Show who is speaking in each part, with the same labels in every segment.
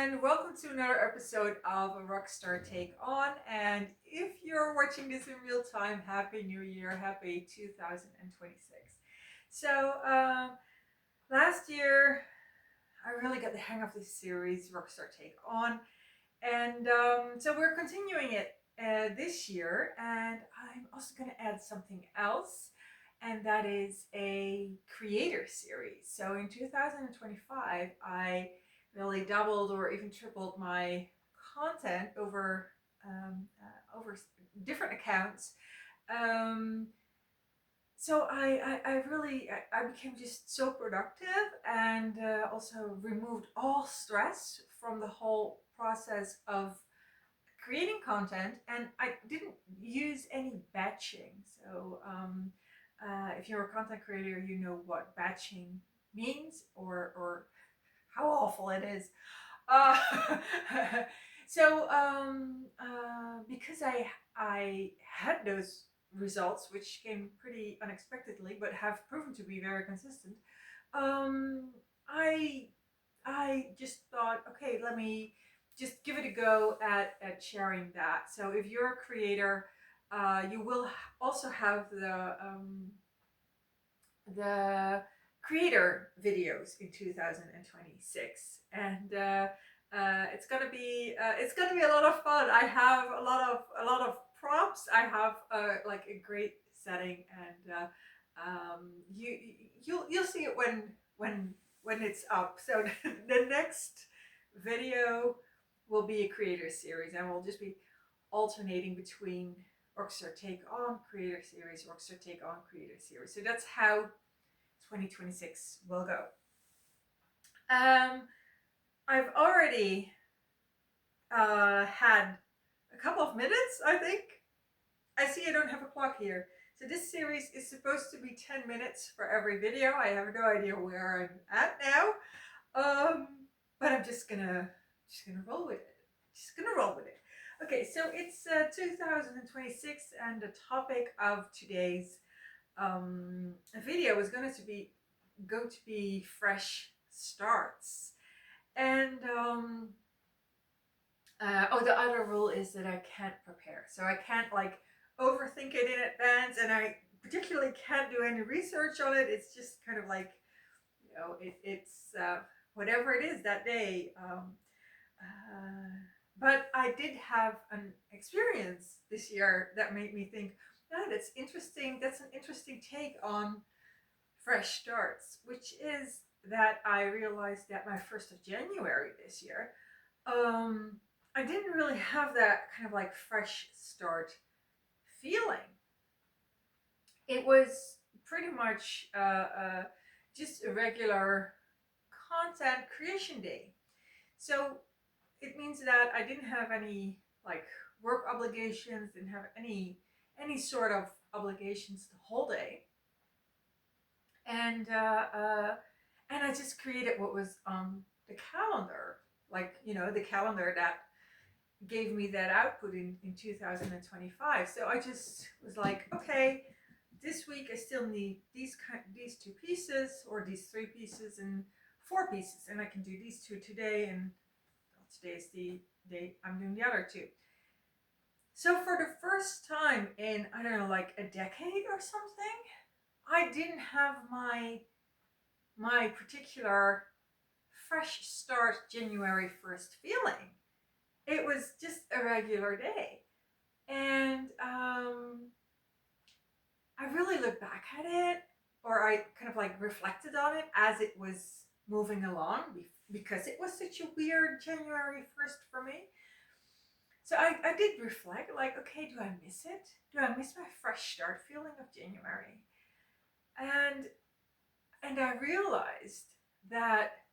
Speaker 1: and welcome to another episode of A Rockstar Take On. And if you're watching this in real time, Happy New Year, Happy 2026. So, last year I really got the hang of this series, Rockstar Take On, and so we're continuing it this year, and I'm also going to add something else, and that is a creator series. So in 2025, I really doubled or even tripled my content over different accounts. Um, so I really I became just so productive and also removed all stress from the whole process of creating content, and I didn't use any batching. So if you're a content creator, you know what batching means or how awful it is. Uh, because I had those results, which came pretty unexpectedly, but have proven to be very consistent. Um, I I just thought, okay, let me just give it a go at sharing that. So if you're a creator, you will also have the creator videos in 2026, and it's gonna be a lot of fun. I have a lot of props. I have like a great setting, and you'll see it when it's up. So the next video will be a creator series, and we'll just be alternating between Rockstar Take On Creator Series, Rockstar Take On Creator Series. So that's how 2026 will go. Um, I've already had a couple of minutes, I think. I see I don't have a clock here. So this series is supposed to be 10 minutes for every video. I have no idea where I'm at now. Um, but I'm just gonna roll with it. Just gonna roll with it. Okay, so it's 2026, and the topic of today's video is going to be fresh starts. And the other rule is that I can't prepare, so I can't like overthink it in advance, and I particularly can't do any research on it. It's just kind of like, it's whatever it is that day. But I did have an experience this year that made me think, oh, that's interesting. That's an interesting take on fresh starts, which is that I realized that my 1st of January this year, I didn't really have that kind of like fresh start feeling. It was pretty much just a regular content creation day. So it means that I didn't have any like work obligations, didn't have any sort of obligations the whole day, and I just created what was on the calendar, like the calendar that gave me that output in 2025. So I just was like, okay, this week I still need these 2 pieces, or these 3 pieces, and 4 pieces, and I can do these 2 today, and today is the day I'm doing the other 2. So for the first time in, I don't know, like a decade or something, I didn't have my particular fresh start January 1st feeling. It was just a regular day. And I really looked back at it, or I kind of like reflected on it as it was moving along, because it was such a weird January 1st for me. So I did reflect, like, okay, do I miss it? Do I miss my fresh start feeling of January? And I realized that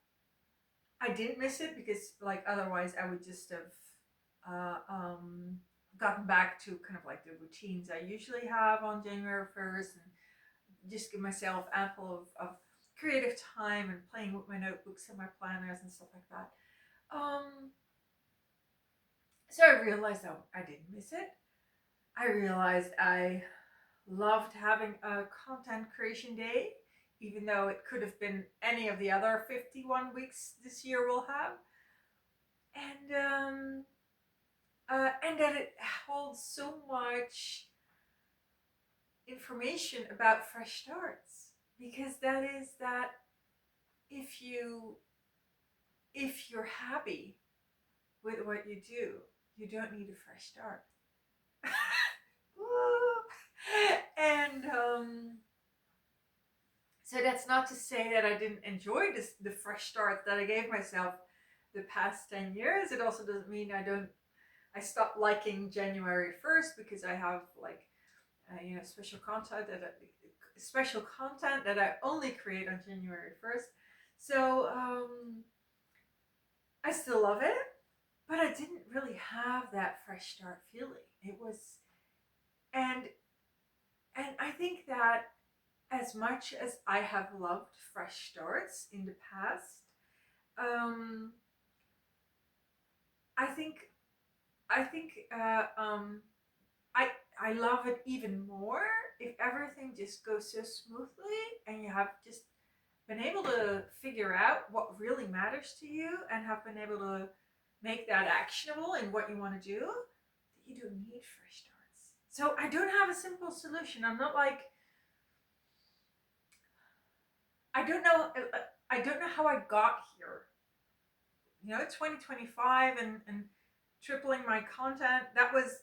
Speaker 1: I didn't miss it, because like otherwise I would just have gotten back to kind of like the routines I usually have on January 1st, and just give myself ample of creative time and playing with my notebooks and my planners and stuff like that. Um, so I realized I didn't miss it. I realized I loved having a content creation day, even though it could have been any of the other 51 weeks this year will have. and that it holds so much information about fresh starts, because that is that if you if you're happy with what you do, you don't need a fresh start. And so that's not to say that I didn't enjoy the fresh start that I gave myself the past 10 years. It also doesn't mean I stopped liking January 1st, because I have like special content that I only create on January 1st. So I still love it, but I didn't really have that fresh start feeling. It was, and I think that as much as I have loved fresh starts in the past, um, I think I think I I love it even more if everything just goes so smoothly and you have just been able to figure out what really matters to you and have been able to make that actionable in what you want to do, that you don't need fresh starts. So I don't have a simple solution. I'm not like, I don't know I don't know how I got here. 2025 and tripling my content, that was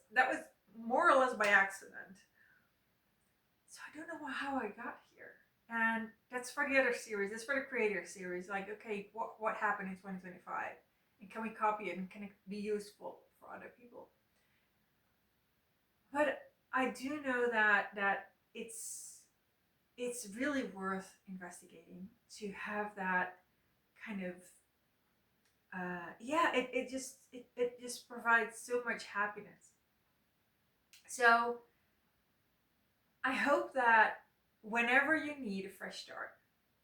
Speaker 1: more or less by accident. So I don't know how I got here. And that's for the other series. That's for the creator series. Like, okay, what happened in 2025? And can we copy it, and can it be useful for other people? But I do know that it's really worth investigating to have that kind of it just provides so much happiness. So I hope that whenever you need a fresh start,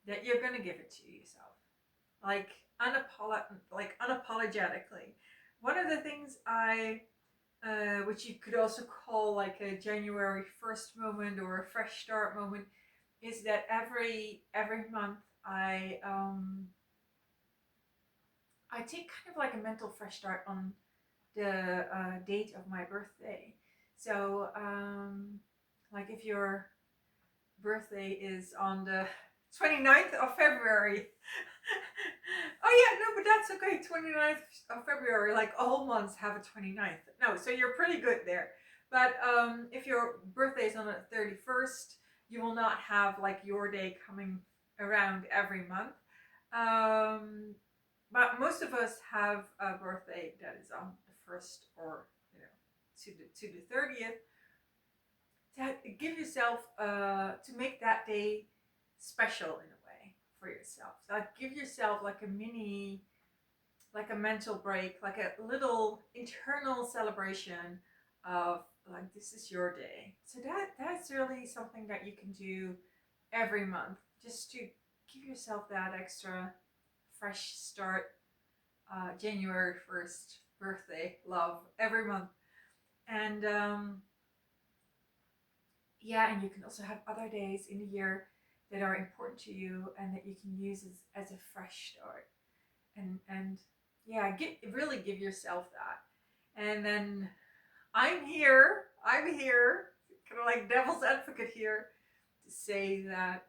Speaker 1: that you're gonna give it to yourself, like unapologetically. One of the things which you could also call like a January 1st moment or a fresh start moment, is that every month I take kind of like a mental fresh start on the date of my birthday. So like if your birthday is on the 29th of February. Oh yeah, no, but that's okay. 29th of February, like all months have a 29th. No, so you're pretty good there. But if your birthday is on the 31st, you will not have like your day coming around every month. Um, but most of us have a birthday that is on the 1st, or to the 30th. To give yourself to make that day special in a way for yourself. So give yourself like a mini, like a mental break, like a little internal celebration of like, this is your day. So that's really something that you can do every month, just to give yourself that extra fresh start, January 1st birthday love every month. And yeah, and you can also have other days in the year that are important to you and that you can use as a fresh start. And yeah, really give yourself that. And then I'm here, kind of like devil's advocate here, to say that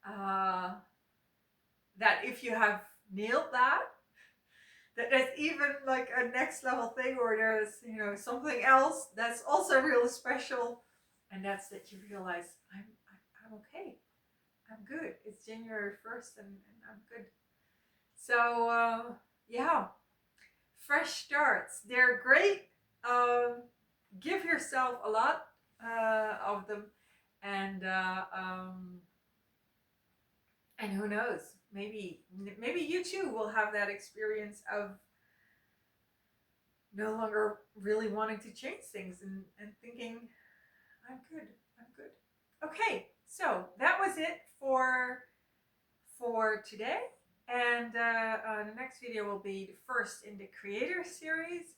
Speaker 1: uh, that if you have nailed that there's even like a next level thing, or there's something else that's also really special, and that's that you realize I'm okay, I'm good. It's January 1st, and I'm good. So yeah, fresh starts, they're great. Give yourself a lot of them, and and who knows, maybe you too will have that experience of no longer really wanting to change things, and thinking, I'm good, I'm good. Okay, so that was it for today. And the next video will be the first in the creator series.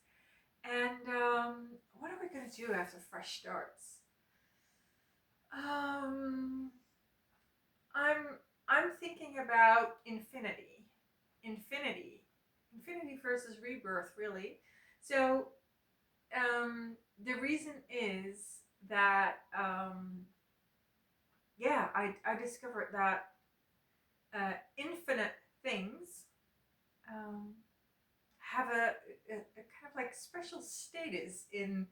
Speaker 1: And what are we going to do after fresh starts? Um, I'm I'm thinking about infinity. Infinity versus rebirth, really. So the reason is that yeah, I discovered that infinite things um, have a kind of like special status in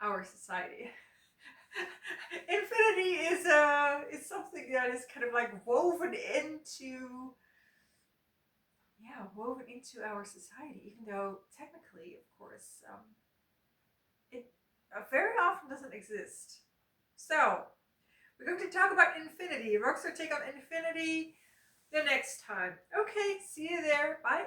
Speaker 1: our society. Infinity is something that is kind of like woven into our society, even though technically, of course, it very often doesn't exist. So we're going to talk about infinity. Rockstar take on infinity the next time. Okay, see you there. Bye.